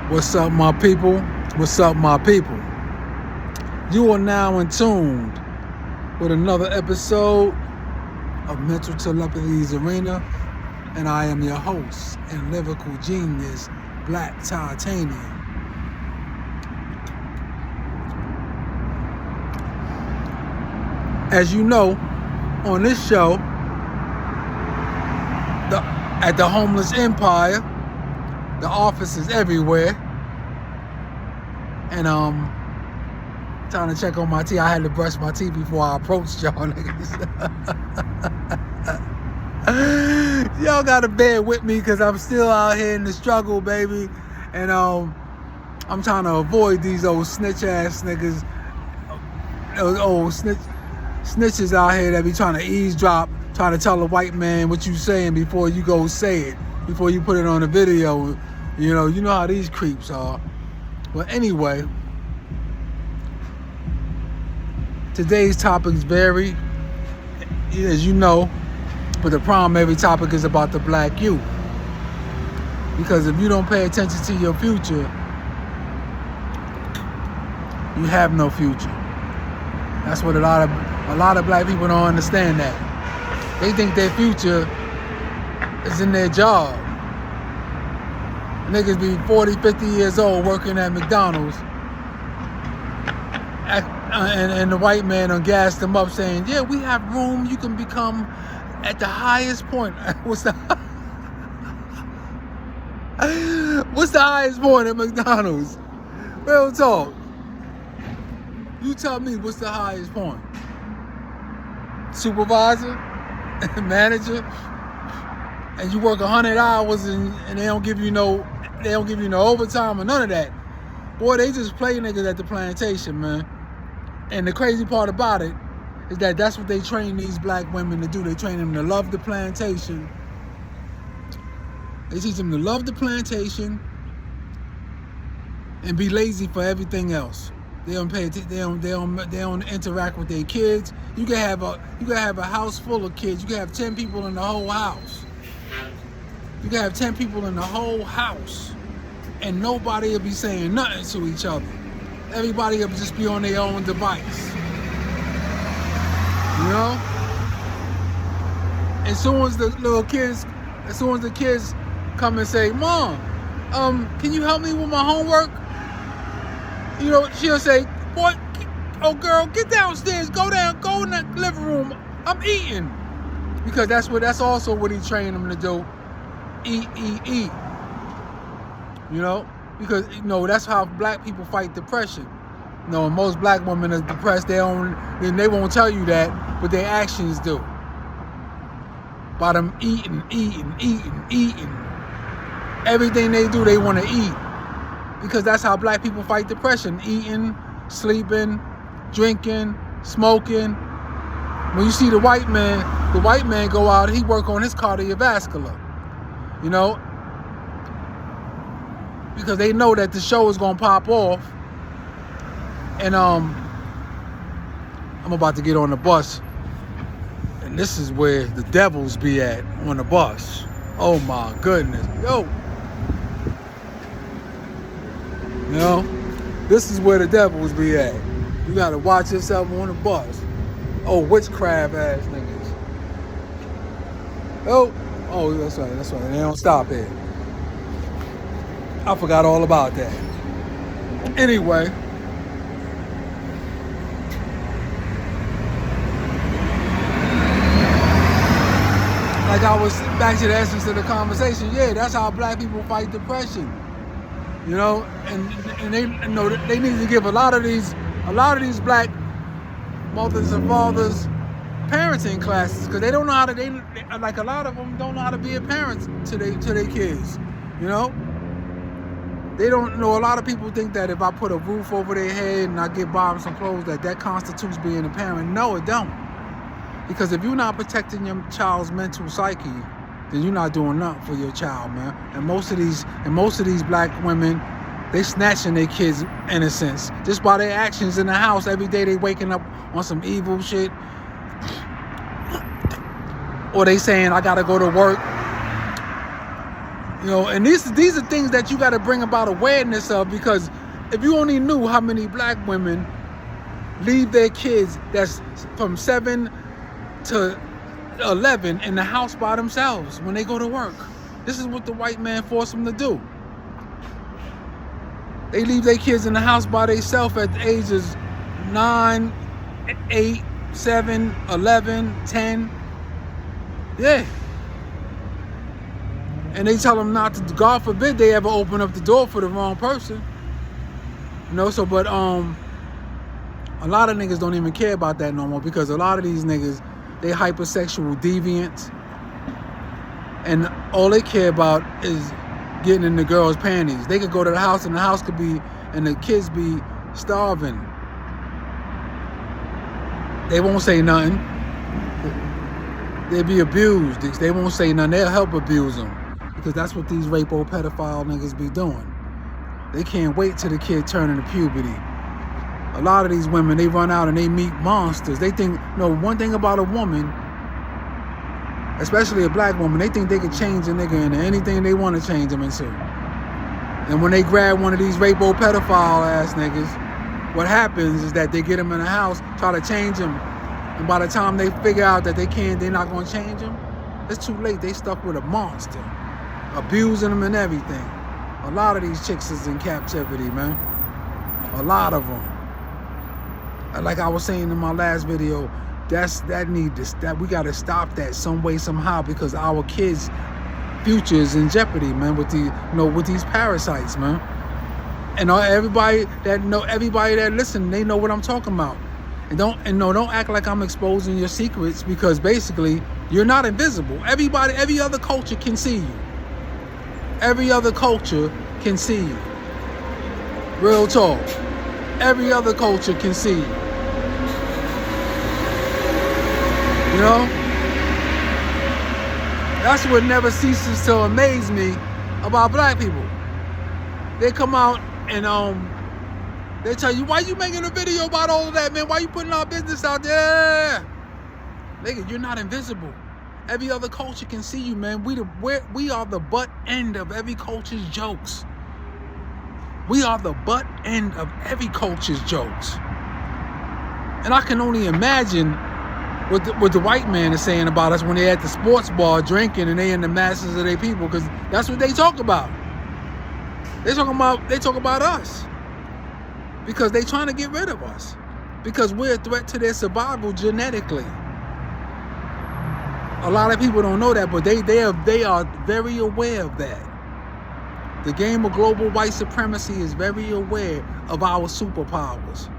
What's up, my people? What's up, my people? You are now in tune with another episode of Mental Telepathy's Arena, and I am your host and lyrical genius, Black Titanium. As you know, on this show, at the Homeless Empire, the office is everywhere, and trying to check on my teeth. I had to brush my teeth before I approached y'all niggas. Y'all gotta bear with me because I'm still out here in the struggle, baby, and I'm trying to avoid these old snitch ass niggas, those old snitches out here that be trying to eavesdrop, trying to tell a white man what you saying before you go say it, before you put it on the video. You know how these creeps are. Well, anyway, today's topics vary, as you know, but the primary topic is about the black youth. Because if you don't pay attention to your future, you have no future. That's what a lot of black people don't understand that. They think their future is in their job. Niggas be 40, 50 years old working at McDonald's, and the white man done gassed them up saying, yeah, we have room, you can become at the highest point. What's the highest point at McDonald's? Real talk. You tell me, what's the highest point? Supervisor? Manager? And you work 100 hours and they don't give you no overtime or none of that. Boy, they just play niggas at the plantation, man. And the crazy part about it is that that's what they train these black women to do. They train them to love the plantation. They teach them to love the plantation and be lazy for everything else. They don't interact with their kids. You can have a house full of kids. You can have 10 people in the whole house. You can have 10 people in the whole house, and nobody will be saying nothing to each other. Everybody will just be on their own device. You know? As soon as the kids come and say, Mom, can you help me with my homework? You know, she'll say, boy, oh girl, get downstairs, go in that living room. I'm eating. Because that's also what he trained them to do. Eat. You know? Because, that's how black people fight depression. Most black women are depressed, they won't tell you that, but their actions do. By them eating. Everything they do, they want to eat. Because that's how black people fight depression. Eating, sleeping, drinking, smoking. When you see the white man go out, he work on his cardiovascular. Because they know that the show is gonna pop off. And I'm about to get on the bus. And this is where the devils be at on the bus. Oh my goodness. This is where the devils be at. You gotta watch yourself on the bus. Oh, witchcraft ass niggas. Oh, that's right. They don't stop here. I forgot all about that. Anyway. Like I was back to the essence of the conversation. Yeah, that's how black people fight depression. And they need to give a lot of these black mothers and fathers parenting classes, because they don't know how to. A lot of them don't know how to be a parent to their kids. They don't know. A lot of people think that if I put a roof over their head and I give Bob some clothes, that constitutes being a parent. No, it don't. Because if you're not protecting your child's mental psyche, then you're not doing nothing for your child, man. And most of these black women, they snatching their kids' innocence just by their actions in the house. Every day they waking up on some evil shit, or they saying I gotta go to work. And these are things that you got to bring about awareness of, because if you only knew how many black women leave their kids that's from 7 to 11 in the house by themselves when they go to work. This is what the white man forced them to do. They leave their kids in the house by themselves at the ages 9, 8, 7, 11, 10. Yeah. And they tell them not to, God forbid they ever open up the door for the wrong person. But a lot of niggas don't even care about that no more, because a lot of these niggas, they hypersexual deviants, and all they care about is getting in the girls' panties. They could go to the house and the house could be, and the kids be starving. They won't say nothing. They'll be abused. They won't say nothing. They'll help abuse them, because that's what these rape-o pedophile niggas be doing. They can't wait till the kid turn into puberty. A lot of these women, they run out and they meet monsters. They think, one thing about a woman, especially a black woman, they think they could change a nigga into anything they want to change him into. And when they grab one of these rape-o pedophile ass niggas, what happens is that they get him in the house, try to change him, and by the time they figure out that they're not going to change him, it's too late. They stuck with a monster, abusing them and everything. A lot of these chicks is in captivity, man. A lot of them. Like I was saying in my last video, we gotta stop that some way, somehow, because our kids' future is in jeopardy, man, with these parasites, man. And everybody that listen, they know what I'm talking about. And don't act like I'm exposing your secrets, because basically you're not invisible. Every other culture can see you. Every other culture can see you. Real talk. Every other culture can see you. That's what never ceases to amaze me about black people. They come out and they tell you, why you making a video about all of that, man? Why you putting our business out there? Nigga, you're not invisible. Every other culture can see you, man. We are the butt end of every culture's jokes. We are the butt end of every culture's jokes. And I can only imagine what the white man is saying about us when they at the sports bar drinking and they in the masses of their people, because that's what they talk about. They talk about us, because they trying to get rid of us, because we're a threat to their survival genetically. A lot of people don't know that, but they are very aware of that. The game of global white supremacy is very aware of our superpowers.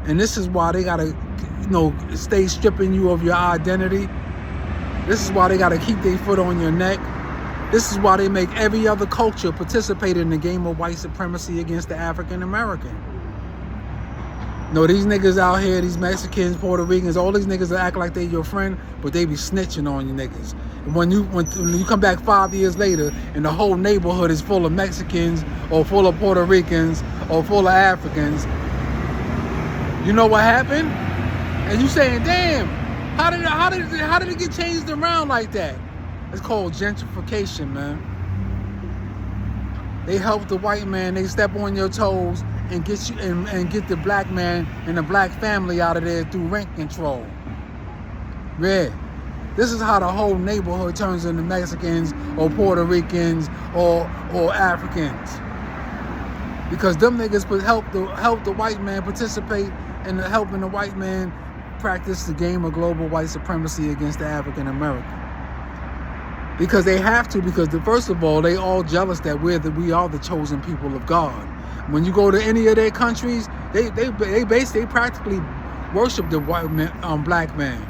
And this is why they gotta, stay stripping you of your identity. This is why they gotta keep their foot on your neck. This is why they make every other culture participate in the game of white supremacy against the African American. These niggas out here, these Mexicans, Puerto Ricans, all these niggas that act like they your friend, but they be snitching on you niggas. And when you come back 5 years later and the whole neighborhood is full of Mexicans or full of Puerto Ricans or full of Africans, you know what happened? And you saying, damn, how did it get changed around like that? It's called gentrification, man. They help the white man, they step on your toes and get you and get the black man and the black family out of there through rent control. Yeah. This is how the whole neighborhood turns into Mexicans or Puerto Ricans or Africans. Because them niggas help the white man participate in helping the white man practice the game of global white supremacy against the African American. Because they have to, because first of all, they all jealous that we are the chosen people of God. When you go to any of their countries, they practically worship the white man, black man.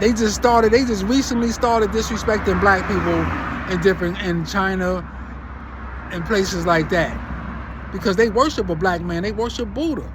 They just recently started disrespecting black people in China and places like that, because they worship a black man. They worship Buddha.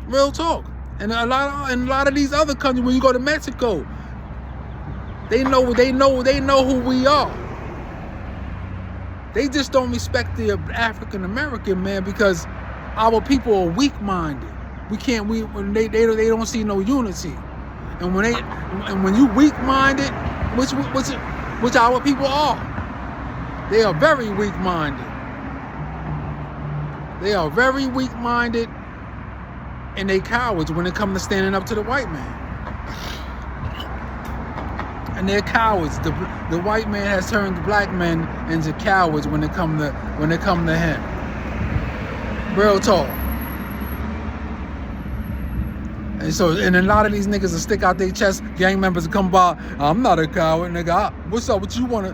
Real talk. And a lot of these other countries, when you go to Mexico, they know who we are. They just don't respect the African American man, because our people are weak-minded. They don't see no unity. And when you weak-minded, which our people are. They are very weak-minded. They are very weak-minded, and they cowards when it comes to standing up to the white man. And they're cowards. The white man has turned the black men into cowards when it come to him. Real talk. And a lot of these niggas will stick out their chest. Gang members will come by. I'm not a coward, nigga. What's up? What you wanna?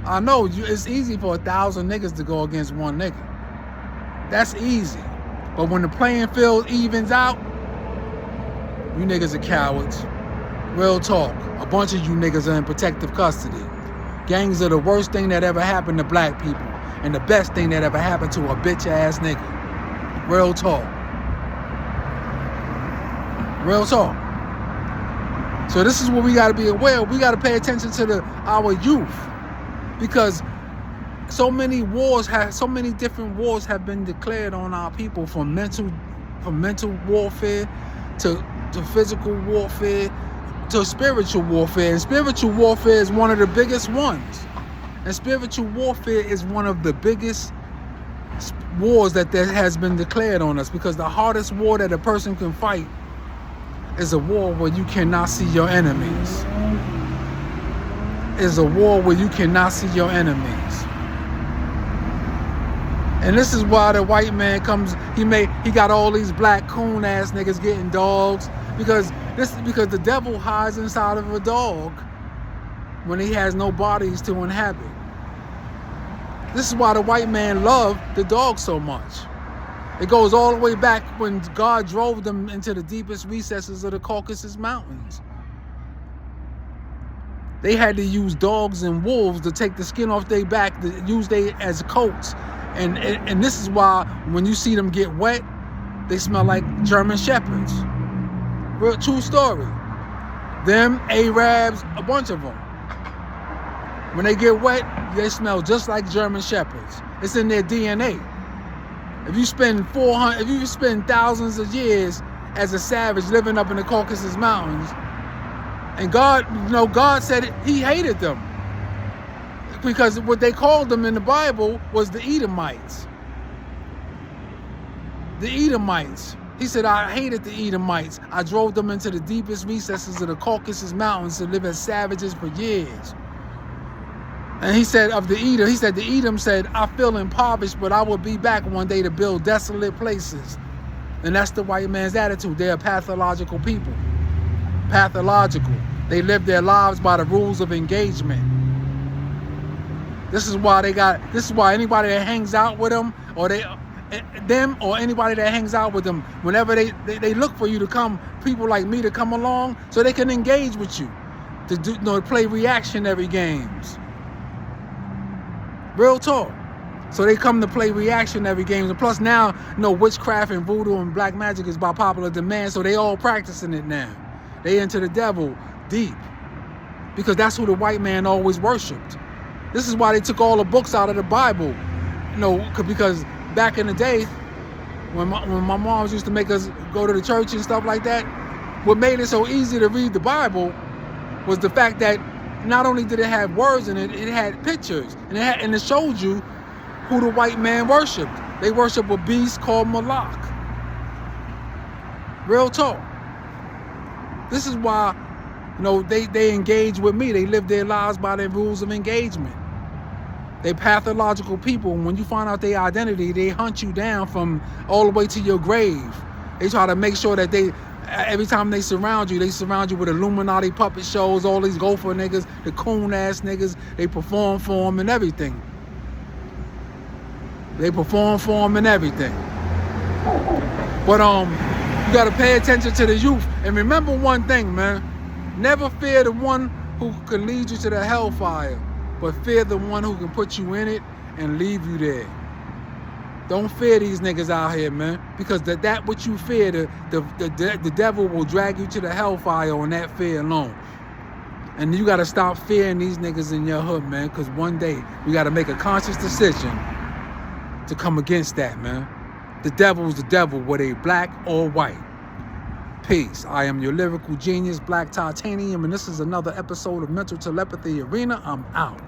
I know it's easy for 1,000 niggas to go against one nigga. That's easy. But when the playing field evens out, you niggas are cowards. Real talk. A bunch of you niggas are in protective custody. Gangs are the worst thing that ever happened to black people, and the best thing that ever happened to a bitch ass nigga. Real talk. Real talk. So this is what we got to be aware of. We got to pay attention to our youth, because so many different wars have been declared on our people, from mental warfare to physical warfare to spiritual warfare. And spiritual warfare is one of the biggest ones. And spiritual warfare is one of the biggest wars that has been declared on us, because the hardest war that a person can fight is a war where you cannot see your enemies. Is a war where you cannot see your enemies. And this is why the white man comes, he got all these black coon ass niggas getting dogs, because the devil hides inside of a dog when he has no bodies to inhabit. This is why the white man loved the dog so much. It goes all the way back when God drove them into the deepest recesses of the Caucasus Mountains. They had to use dogs and wolves to take the skin off their back, to use they as coats. And this is why when you see them get wet, they smell like German shepherds. Real true story. Them, Arabs, a bunch of them. When they get wet, they smell just like German shepherds. It's in their DNA. If you spend thousands of years as a savage living up in the Caucasus Mountains, and God said he hated them, because what they called them in the Bible was the Edomites. The Edomites. He said, I hated the Edomites. I drove them into the deepest recesses of the Caucasus Mountains to live as savages for years. And he said of the Edom said, I feel impoverished, but I will be back one day to build desolate places. And that's the white man's attitude. They're pathological people. Pathological. They live their lives by the rules of engagement. This is why anybody that hangs out with them, or anybody that hangs out with them, whenever they look for you to come, people like me to come along so they can engage with you, to play reactionary games. Real talk. So they come to play reactionary games. And plus now, witchcraft and voodoo and black magic is by popular demand, so they all practicing it now. They into the devil deep, because that's who the white man always worshipped. This is why they took all the books out of the Bible. Because back in the day, when my moms used to make us go to the church and stuff like that, what made it so easy to read the Bible was the fact that not only did it have words in it, it had pictures. And it showed you who the white man worshipped. They worship a beast called Moloch. Real talk. This is why, they engage with me. They live their lives by their rules of engagement. They pathological people. And when you find out their identity, they hunt you down from all the way to your grave. They try to make sure that every time they surround you with Illuminati puppet shows, all these gopher niggas, the coon ass niggas, they perform for them and everything. But you gotta pay attention to the youth. And remember one thing, man. Never fear the one who can lead you to the hellfire, but fear the one who can put you in it and leave you there. Don't fear these niggas out here, man, because that what you fear, the devil will drag you to the hellfire on that fear alone. And you got to stop fearing these niggas in your hood, man, because one day we got to make a conscious decision to come against that, man. The devil's the devil, whether they black or white. Peace. I am your lyrical genius, Black Titanium, and this is another episode of Mental Telepathy Arena. I'm out.